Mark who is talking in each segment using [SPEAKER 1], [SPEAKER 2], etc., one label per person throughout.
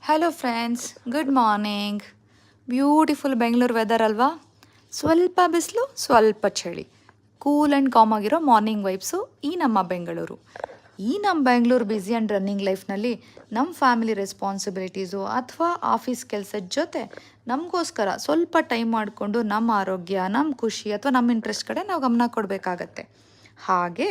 [SPEAKER 1] Hello friends, good morning. Beautiful Bengaluru weather ಅಲ್ವಾ? ಸ್ವಲ್ಪ ಬಿಸಿಲು, ಸ್ವಲ್ಪ ಚಳಿ, ಕೂಲ್ ಆ್ಯಂಡ್ ಕಾಮ್ ಆಗಿರೋ ಮಾರ್ನಿಂಗ್ ವೈಬ್ಸು ಈ ನಮ್ಮ ಬೆಂಗಳೂರು. ನಮ್ಮ ಬೆಂಗಳೂರು ಬ್ಯುಸಿ ಆ್ಯಂಡ್ ರನ್ನಿಂಗ್ ಲೈಫ್ನಲ್ಲಿ ನಮ್ಮ ಫ್ಯಾಮಿಲಿ ರೆಸ್ಪಾನ್ಸಿಬಿಲಿಟೀಸು ಅಥವಾ ಆಫೀಸ್ ಕೆಲಸದ ಜೊತೆ ನಮಗೋಸ್ಕರ ಸ್ವಲ್ಪ ಟೈಮ್ ಮಾಡಿಕೊಂಡು ನಮ್ಮ ಆರೋಗ್ಯ, ನಮ್ಮ ಖುಷಿ ಅಥವಾ ನಮ್ಮ ಇಂಟ್ರೆಸ್ಟ್ ಕಡೆ ನಾವು ಗಮನ ಕೊಡಬೇಕಾಗತ್ತೆ. ಹಾಗೆ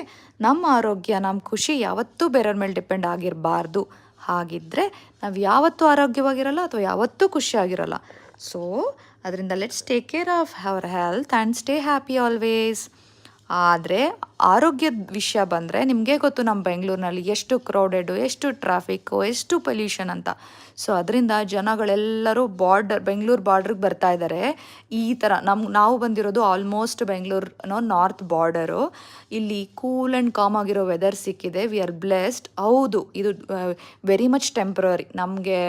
[SPEAKER 1] ನಮ್ಮ ಆರೋಗ್ಯ, ನಮ್ಮ ಖುಷಿ ಯಾವತ್ತೂ ಬೇರೆಯವ್ರ ಮೇಲೆ ಡಿಪೆಂಡ್ ಆಗಿರಬಾರ್ದು. ಹಾಗಿದ್ದರೆ ನಾವು ಯಾವತ್ತೂ ಆರೋಗ್ಯವಾಗಿರಲ್ಲ ಅಥವಾ ಯಾವತ್ತೂ ಖುಷಿಯಾಗಿರಲ್ಲ. ಸೊ ಅದರಿಂದ let's take care of our health and stay happy always. ಆದರೆ ಆರೋಗ್ಯದ ವಿಷಯ ಬಂದರೆ ನಿಮಗೆ ಗೊತ್ತು ನಮ್ಮ ಬೆಂಗಳೂರಿನಲ್ಲಿ ಎಷ್ಟು ಕ್ರೌಡೆಡು, ಎಷ್ಟು ಟ್ರಾಫಿಕ್ಕು, ಎಷ್ಟು ಪೊಲ್ಯೂಷನ್ ಅಂತ. ಸೊ ಅದರಿಂದ ಜನಗಳೆಲ್ಲರೂ ಬೆಂಗಳೂರು ಬಾರ್ಡ್ರಿಗೆ ಬರ್ತಾ ಇದ್ದಾರೆ. ಈ ಥರ ನಾವು ಬಂದಿರೋದು ಆಲ್ಮೋಸ್ಟ್ ಬೆಂಗಳೂರು ನಾರ್ತ್ ಬಾರ್ಡರು. ಇಲ್ಲಿ ಕೂಲ್ ಆ್ಯಂಡ್ ಕಾಮ್ ಆಗಿರೋ ವೆದರ್ ಸಿಕ್ಕಿದೆ. We are blessed. ಹೌದು, ಇದು ವೆರಿ ಮಚ್ ಟೆಂಪ್ರರಿ. ನಮಗೆ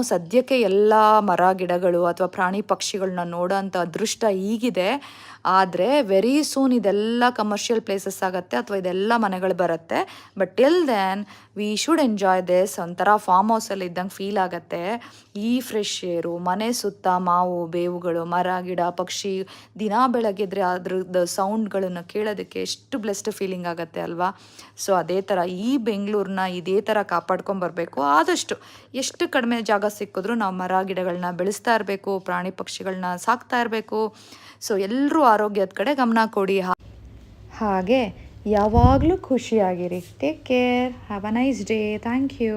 [SPEAKER 1] ಸದ್ಯಕ್ಕೆ ಎಲ್ಲ ಮರ ಗಿಡಗಳು ಅಥವಾ ಪ್ರಾಣಿ ಪಕ್ಷಿಗಳನ್ನ ನೋಡೋ ಅಂಥ ಅದೃಷ್ಟ ಈಗಿದೆ. ಆದರೆ ವೆರಿ ಸೂನ್ ಇದೆಲ್ಲ ಕಮರ್ಷಿಯಲ್ ಪ್ಲೇಸಸ್ ಆಗುತ್ತೆ ಅಥವಾ ಇದೆಲ್ಲ ಮನೆಗಳು ಬರುತ್ತೆ. But till then we should enjoy this. ಒಂಥರ ಫಾರ್ಮ್ ಹೌಸಲ್ಲಿ ಇದ್ದಂಗೆ ಫೀಲ್ ಆಗುತ್ತೆ. ಈ ಫ್ರೆಶ್ ಏರು, ಮನೆ ಸುತ್ತ ಮಾವು ಬೇವುಗಳು, ಮರ ಗಿಡ ಪಕ್ಷಿ, ದಿನ ಬೆಳಗ್ಗೆದ್ರೆ ಅದ್ರದ್ದು ಸೌಂಡ್ಗಳನ್ನು ಕೇಳೋದಕ್ಕೆ ಎಷ್ಟು ಬ್ಲೆಸ್ಡ್ ಫೀಲಿಂಗ್ ಆಗುತ್ತೆ ಅಲ್ವಾ? ಸೊ ಅದೇ ಥರ ಈ ಬೆಂಗಳೂರನ್ನ ಇದೇ ಥರ ಕಾಪಾಡ್ಕೊಂಬರ್ಬೇಕು. ಆದಷ್ಟು ಎಷ್ಟು ಕಡಿಮೆ ಜಾಗ ಸಿಕ್ಕಿದ್ರೂ ನಾವು ಮರ ಗಿಡಗಳನ್ನ ಬೆಳೆಸ್ತಾ ಇರಬೇಕು, ಪ್ರಾಣಿ ಪಕ್ಷಿಗಳನ್ನ ಸಾಕ್ತಾ ಇರಬೇಕು. ಸೊ ಎಲ್ಲರೂ ಆರೋಗ್ಯದ ಕಡೆ ಗಮನ ಕೊಡಿ. ಹಾಗೆ ಯಾವಾಗಲೂ ಖುಷಿಯಾಗಿರಿ. Take care. Have a nice day. Thank you.